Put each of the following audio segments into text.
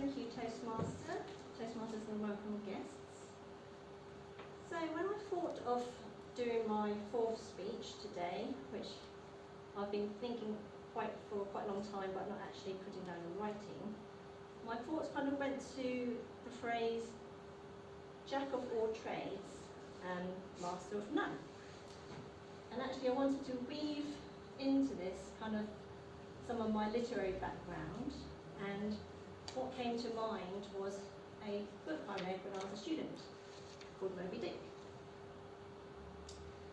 Thank you, Toastmasters and welcome guests. So when I thought of doing my fourth speech today, which I've been thinking for quite a long time but not actually putting down in writing, my thoughts kind of went to the phrase jack of all trades and master of none. And actually I wanted to weave into this kind of some of my literary background, and what came to mind was a book I read when I was a student called Moby Dick.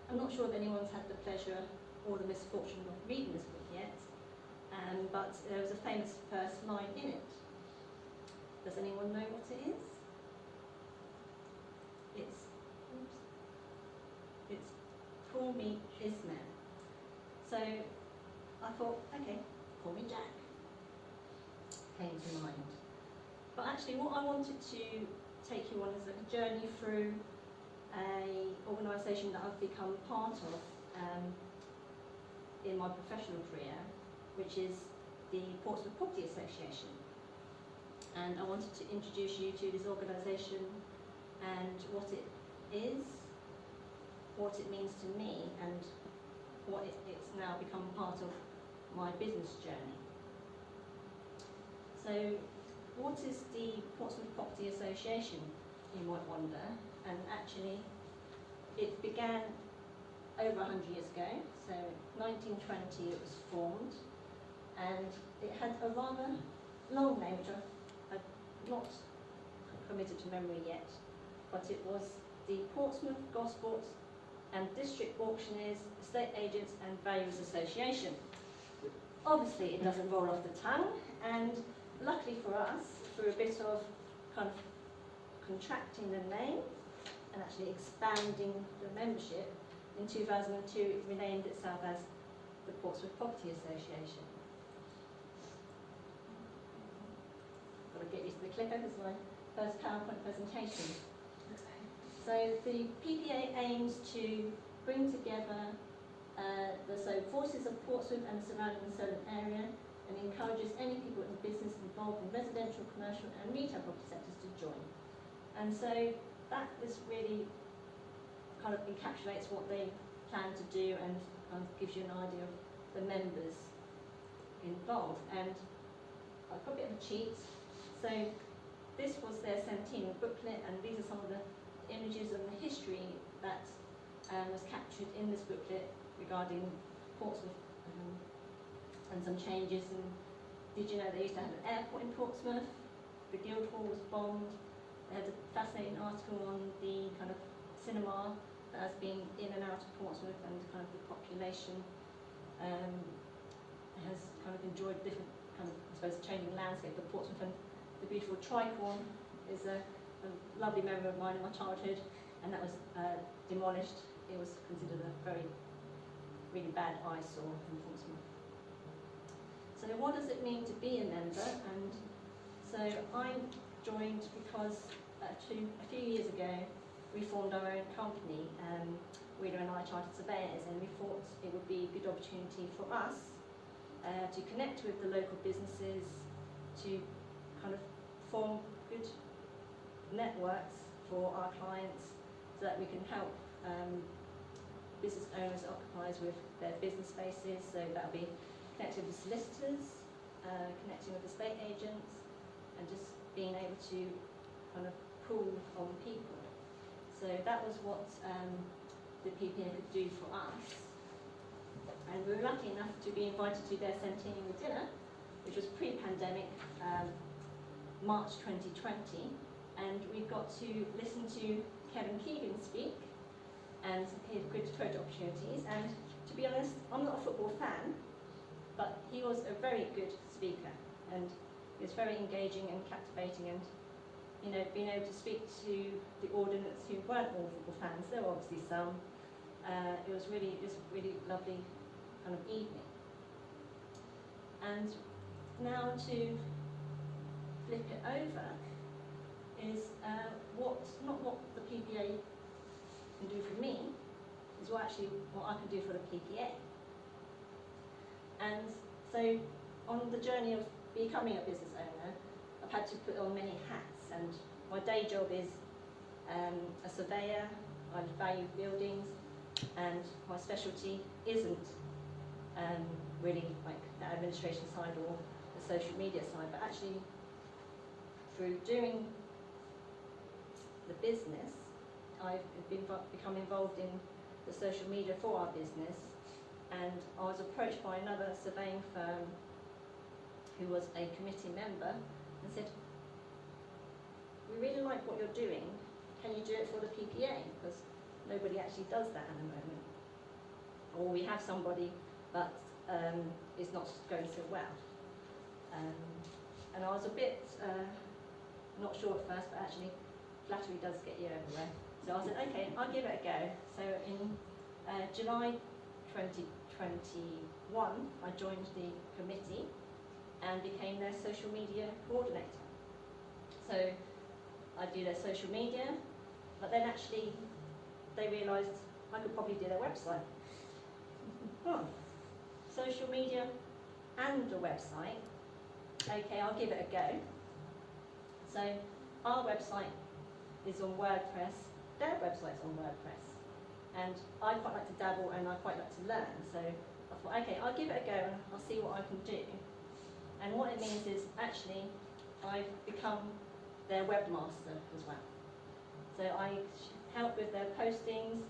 I'm not sure if anyone's had the pleasure or the misfortune of reading this book yet, but there was a famous first line in it. Does anyone know what it is? It's call me Ismail. So I thought, okay, call me Jack. Came to mind. But actually what I wanted to take you on is a journey through an organisation that I've become part of in my professional career, which is the Portsmouth Property Association. And I wanted to introduce you to this organisation and what it is, what it means to me, and what it's now become part of my business journey. So, what is the Portsmouth Property Association, you might wonder? And actually, it began over 100 years ago, so 1920 it was formed, and it had a rather long name, which I've not committed to memory yet, but it was the Portsmouth, Gosport and District Auctioneers, Estate Agents and Valuers Association. Obviously it doesn't roll off the tongue, and luckily for us, through a bit of kind of contracting the name and actually expanding the membership, in 2002 it renamed itself as the Portsmouth Property Association. Got to get used to the clicker, this is my first PowerPoint presentation. So the PPA aims to bring together the voices of Portsmouth and the surrounding Solent area, and encourages any people in business involved in residential, commercial and retail property sectors to join. And so that is really kind of encapsulates what they plan to do and kind of gives you an idea of the members involved. And I've got a bit of a cheat. So this was their centennial booklet, and these are some of the images and the history that was captured in this booklet regarding Portsmouth and some changes. And did you know they used to have an airport in Portsmouth? The Guildhall was bombed. They had a fascinating article on the kind of cinema that has been in and out of Portsmouth, and kind of the population has kind of enjoyed different kind of, I suppose, changing landscape of Portsmouth. And the beautiful tricorn is a lovely memory of mine in my childhood, and that was demolished. It was considered a really bad eyesore in Portsmouth. So what does it mean to be a member? And so I joined because a few years ago we formed our own company, Wheeler and I Chartered Surveyors, and we thought it would be a good opportunity for us to connect with the local businesses, to kind of form good networks for our clients so that we can help business owners, occupiers with their business spaces. So that'll be connecting with solicitors, connecting with estate agents, and just being able to kind of pull on people. So that was what the PPA could do for us. And we were lucky enough to be invited to their centennial dinner, which was pre-pandemic, March 2020. And we got to listen to Kevin Keegan speak, and he had good photo opportunities. And to be honest, I'm not a football fan, but he was a very good speaker, and he was very engaging and captivating, and being able to speak to the audience who weren't all football fans, there were obviously some. It was really lovely kind of evening. And now to flip it over is not what the PPA can do for me, is what I can do for the PPA. And so on the journey of becoming a business owner, I've had to put on many hats, and my day job is a surveyor. I value buildings, and my specialty isn't really like the administration side or the social media side, but actually through doing the business, I've become involved in the social media for our business, and I was approached by another surveying firm who was a committee member and said, we really like what you're doing, can you do it for the PPA? Because nobody actually does that at the moment. Or we have somebody, but it's not going so well. And I was a bit not sure at first, but actually flattery does get you everywhere. So I said, okay, I'll give it a go. So in July 2021, I joined the committee and became their social media coordinator. So I do their social media, but then actually they realised I could probably do their website. Social media and a website. Okay, I'll give it a go. So our website is on WordPress, their website's on WordPress. And I quite like to dabble and I quite like to learn. So I thought, okay, I'll give it a go and I'll see what I can do. And what it means is actually I've become their webmaster as well. So I help with their postings,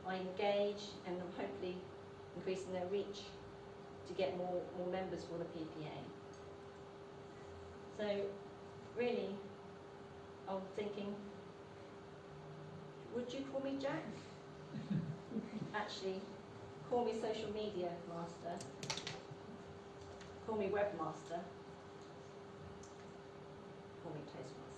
I engage, and I'm hopefully increasing their reach to get more members for the PPA. So really, I'm thinking, would you call me Jack? Actually, call me social media master, call me webmaster, call me Toastmaster.